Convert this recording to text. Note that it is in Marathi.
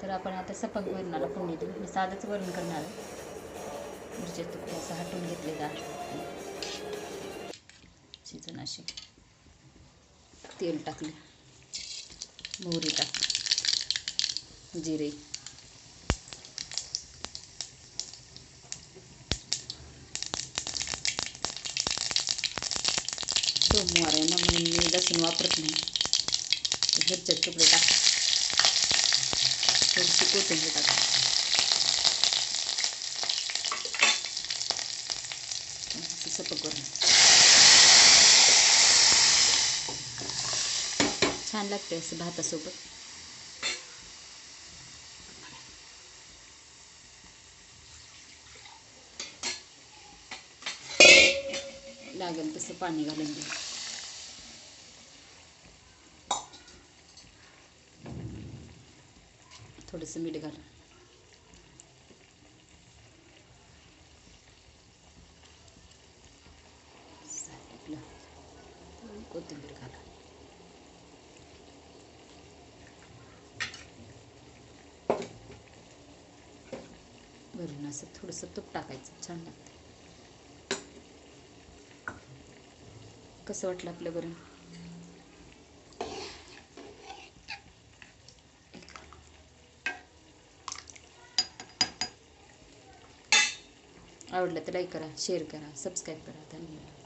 तर आपण आता सपक वरणाला फोडणी देऊ. मी साधंच वरण करणार आहे. मिरच्या तुकडे असं हटून घेतले डाळ शिजन असे. तेल टाकले, मोहरी टाक, जिरे, सोमवार आहे ना म्हणून मी लसूण वापरत नाही. मिरच्या तुकडे टाक, थोडीशी कोथिंबीर टाक, सपक वरण छान लागते असं भातासोबत. लागेल तसं पाणी घालून घे. थोडंसं मीठ घाल. कोथिंबीर घाला. वरून असं थोडंसं तूप टाकायचं, छान लागतं. कसं वाटलं आपलं वरण? आवडलं तर लाईक करा, शेअर करा, सबस्क्राईब करा. धन्यवाद.